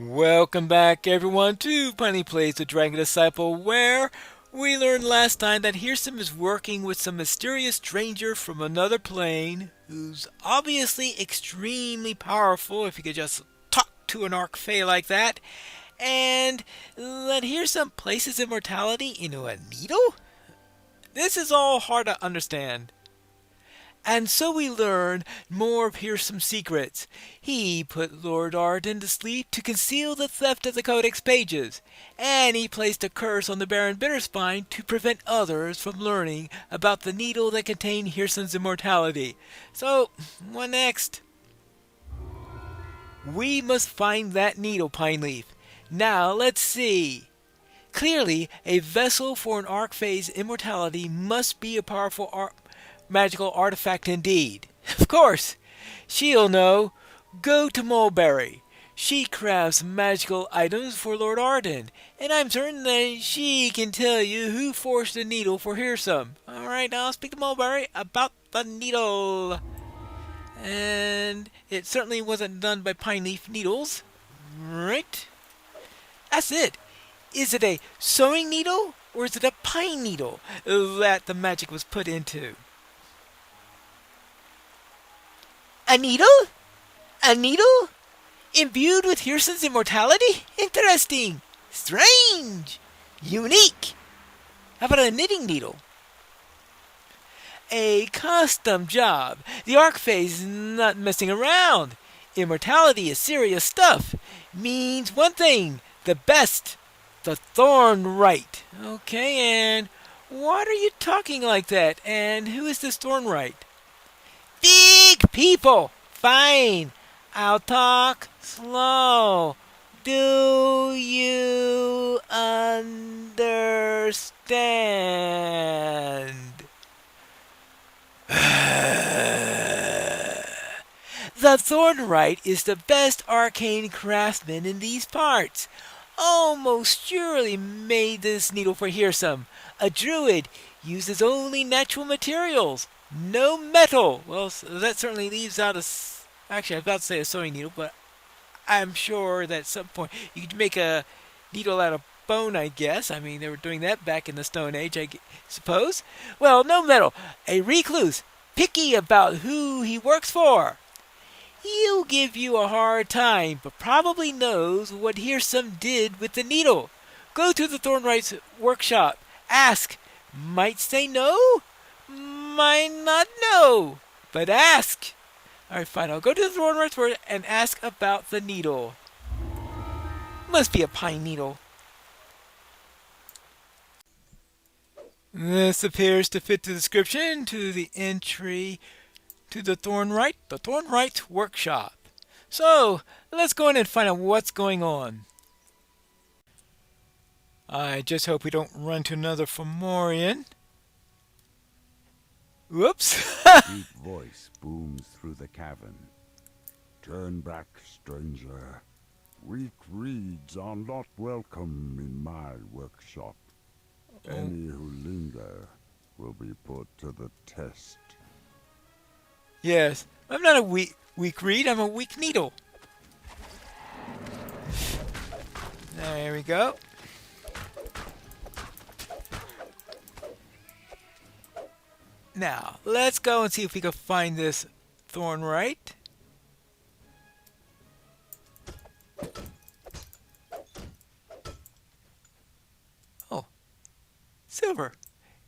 Welcome back, everyone, to Pineleaf Plays the Dragon Disciple, where we learned last time that Hearsome is working with some mysterious stranger from another plane who's obviously extremely powerful if you could just talk to an Archfey like that, and that Hearsome places immortality into a needle? This is all hard to understand. And so we learn more of Hearsome's secrets. He put Lord Arden to sleep to conceal the theft of the Codex pages, and he placed a curse on the Baron Bitterspine to prevent others from learning about the needle that contained Hearsome's immortality. So, what next? We must find that needle, Pineleaf. Now, let's see. Clearly, a vessel for an Archfey's immortality must be a powerful magical artifact indeed. Of course, she'll know. Go to Mulberry. She crafts magical items for Lord Arden, and I'm certain that she can tell you who forged the needle for Hearsome. Alright, now I'll speak to Mulberry about the needle. And it certainly wasn't done by Pineleaf Needles. Right? That's it. Is it a sewing needle, or is it a pine needle that the magic was put into? A needle? A needle? Imbued with Hearsome's immortality? Interesting. Strange. Unique. How about a knitting needle? A custom job. The Archfey's not messing around. Immortality is serious stuff. Means one thing. The best. The Thornwright. Okay, and what are you talking like that? And who is this Thornwright? Big people! Fine. I'll talk slow. Do you understand? The Thornwright is the best arcane craftsman in these parts. Almost surely made this needle for Hearsome. A druid uses only natural materials. No metal. Well, that certainly leaves out a. Actually, I was about to say a sewing needle, but I'm sure that at some point you could make a needle out of bone, I guess. I mean, they were doing that back in the Stone Age, I suppose. Well, no metal. A recluse. Picky about who he works for. He'll give you a hard time, but probably knows what Hearsome did with the needle. Go to the Thornwright's workshop. Ask. Might say no, might not know, but ask. Alright, fine. I'll go to the Thornwright's work and ask about the needle. Must be a pine needle. This appears to fit the description to the entry to the Thornwright workshop. So, let's go in and find out what's going on. I just hope we don't run to another Fomorian. Whoops. Deep voice booms through the cavern. Turn back, stranger. Weak reeds are not welcome in my workshop. Any who linger will be put to the test. Yes, I'm not a weak reed, I'm a weak needle. There we go. Now, let's go and see if we can find this Thornwright. Oh, silver.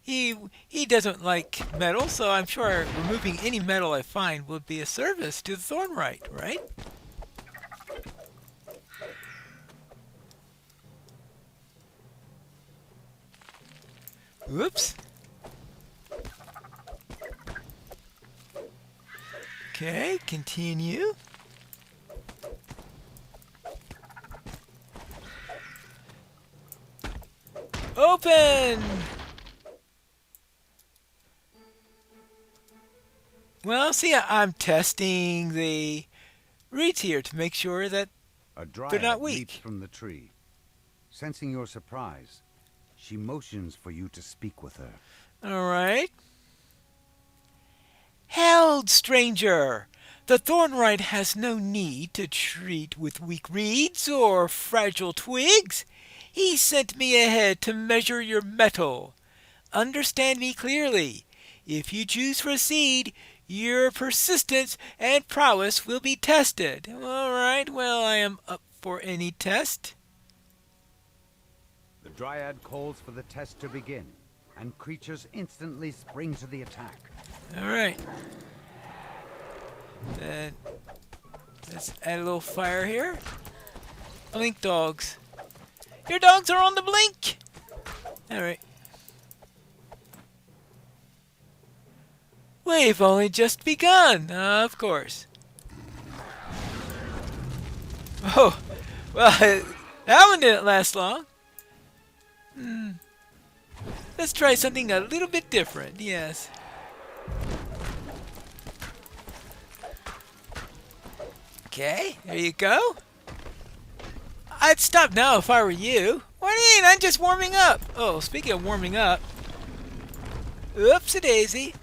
He doesn't like metal, so I'm sure removing any metal I find would be a service to the Thornwright, right? Whoops. Okay, continue. Open! Well, see, I'm testing the reeds here to make sure that A they're not dryad leaps weak. from the tree. Sensing your surprise, she motions for you to speak with her. All right. Held, stranger! The Thornwright has no need to treat with weak reeds or fragile twigs. He sent me ahead to measure your mettle. Understand me clearly. If you choose to proceed, your persistence and prowess will be tested. All right, well, I am up for any test. The Dryad calls for the test to begin, and creatures instantly spring to the attack. All right. Then let's add a little fire here. Blink dogs. Your dogs are on the blink. All right. We've only just begun, of course. Oh, well, that one didn't last long. Let's try something a little bit different, yes. Okay, there you go. I'd stop now if I were you. What do you mean? I'm just warming up. Oh, speaking of warming up. Oopsie-daisy.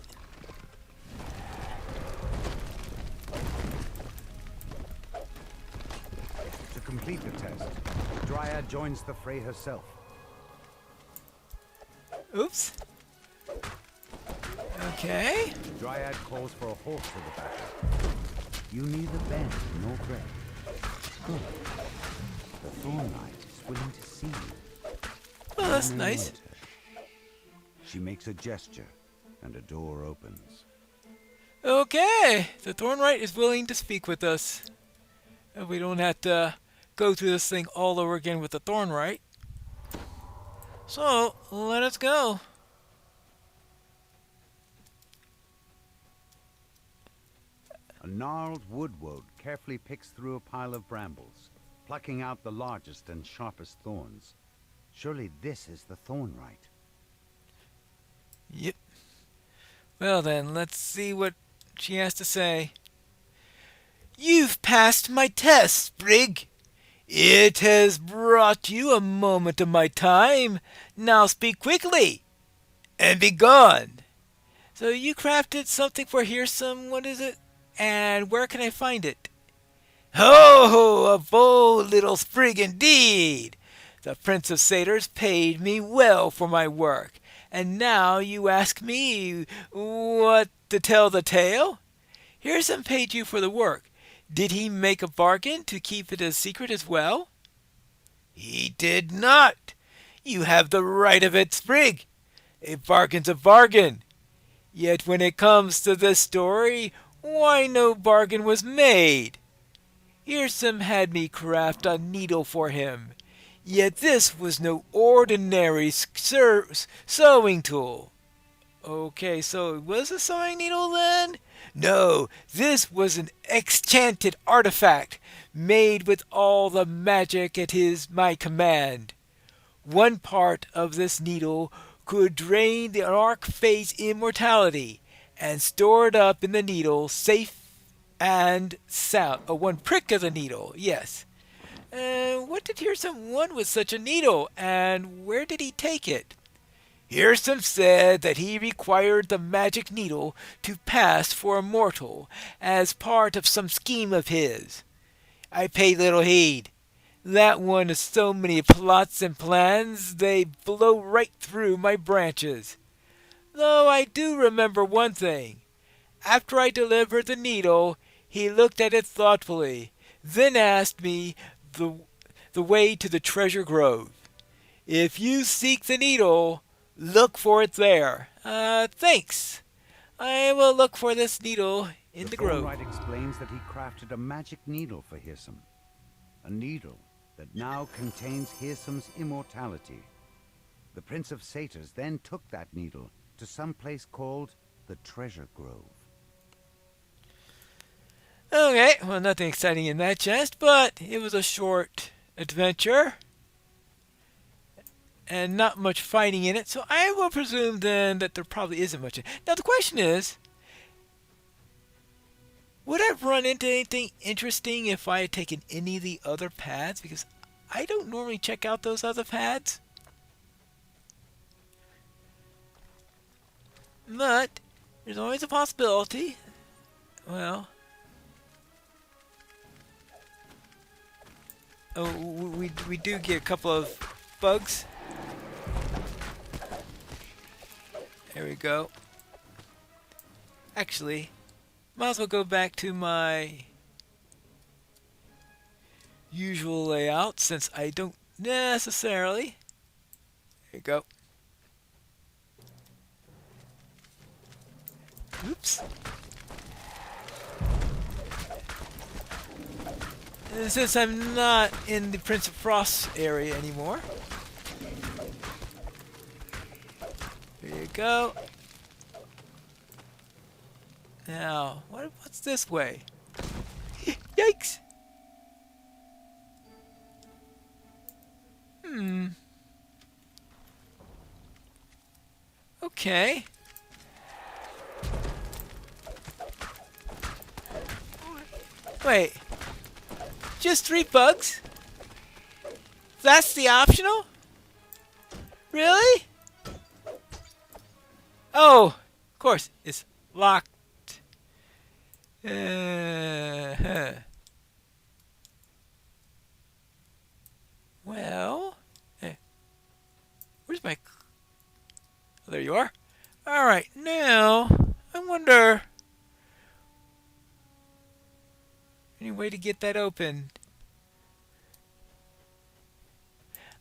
To complete the test, the Dryad joins the fray herself. Oops. Okay. The Dryad calls for a halt to the battle. You neither bend nor break. Good. The Thornwright is willing to see you. Well, that's nice. She makes a gesture, and a door opens. Okay. The Thornwright is willing to speak with us. We don't have to go through this thing all over again with the Thornwright. So, let us go. A gnarled woodwode carefully picks through a pile of brambles, plucking out the largest and sharpest thorns. Surely this is the Thornwright. Yep. Well then, let's see what she has to say. You've passed my test, Sprig. It has brought you a moment of my time. Now speak quickly, and be gone. So you crafted something for Hearsome, what is it? And where can I find it? Oh, a bold little sprig indeed! The Prince of Satyrs paid me well for my work, and now you ask me what to tell the tale? Hearsome paid you for the work. Did he make a bargain to keep it a secret as well? He did not. You have the right of it, Sprig. A bargain's a bargain. Yet when it comes to this story, why no bargain was made. Hearsome had me craft a needle for him, yet this was no ordinary sewing tool. Okay, so it was a sewing needle then? No, this was an enchanted artifact, made with all the magic at my command. One part of this needle could drain the Archfae's immortality, and store it up in the needle safe and sound. Oh, one prick of the needle, yes. What did Hearsome want with such a needle, and where did he take it? Hearsome said that he required the magic needle to pass for a mortal, as part of some scheme of his. I paid little heed. That one has so many plots and plans, they blow right through my branches. Though I do remember one thing. After I delivered the needle, he looked at it thoughtfully, then asked me the way to the treasure grove. If you seek the needle, look for it there. Thanks. I will look for this needle in the grove. Thornwright explains that he crafted a magic needle for Hearsome. A needle that now contains Hearsome's immortality. The Prince of Satyrs then took that needle to some place called the Treasure Grove. Okay, well, nothing exciting in that chest, but it was a short adventure. And not much fighting in it, so I will presume then that there probably isn't much. Now the question is, would I run into anything interesting if I had taken any of the other paths? Because I don't normally check out those other paths. But there's always a possibility. Well, Oh, we do get a couple of bugs. There we go. Actually, might as well go back to my usual layout since I don't necessarily. There you go. Oops. And since I'm not in the Prince of Frost area anymore. There you go. Now, what's this way? Yikes! Okay. Wait. Just 3 bugs? That's the optional? Really? Oh, of course, it's locked. Well, where's my... Oh, there you are. Alright, now, I wonder... Any way to get that open?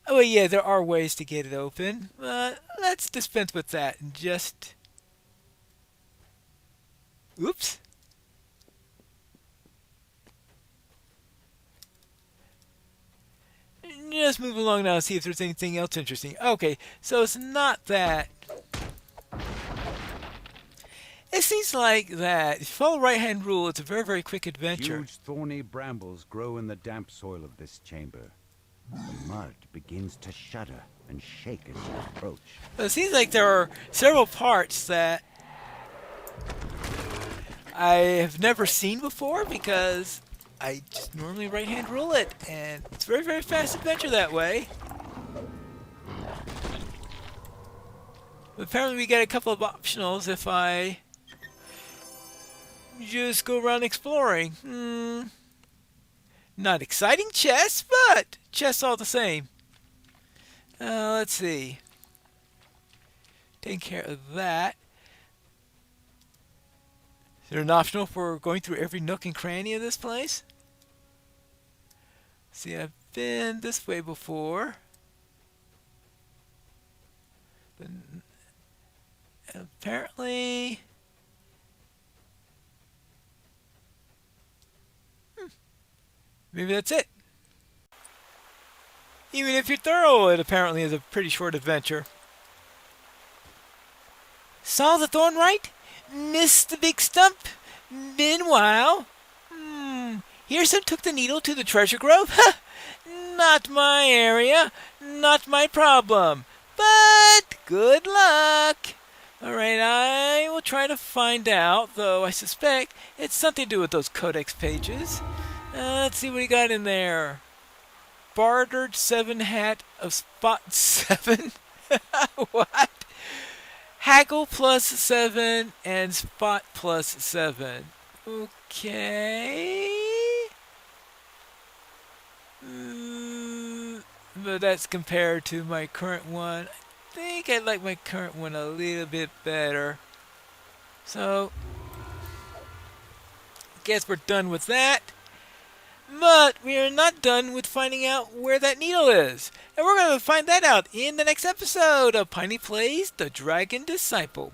Oh, yeah, there are ways to get it open. Let's dispense with that and just... Oops. Just move along now and see if there's anything else interesting. Okay, so it's not that. It seems like that. If you follow right-hand rule, it's a very, very quick adventure. Huge thorny brambles grow in the damp soil of this chamber. The mud begins to shudder and shake as you approach. But it seems like there are several parts that I have never seen before because I just normally right-hand rule it, and it's a very, very fast adventure that way. But apparently we get a couple of optionals if I just go around exploring. Not exciting chests, but chests all the same. Let's see. Taking care of that. Is there an optional for going through every nook and cranny of this place? See, I've been this way before. But apparently... Maybe that's it. Even if you're thorough, it apparently is a pretty short adventure. Saw the Thornwright? Missed the big stump? Meanwhile... Hereson took the needle to the treasure grove? Not my area. Not my problem. But good luck. Alright, I will try to find out, though I suspect it's something to do with those codex pages. Let's see what he got in there. Bartered 7 hat of spot 7? What? Haggle plus 7 and spot plus 7. Okay. But that's compared to my current one. I think I like my current one a little bit better. So, guess we're done with that. But we are not done with finding out where that needle is. And we're going to find that out in the next episode of Piney Plays The Dragon Disciple.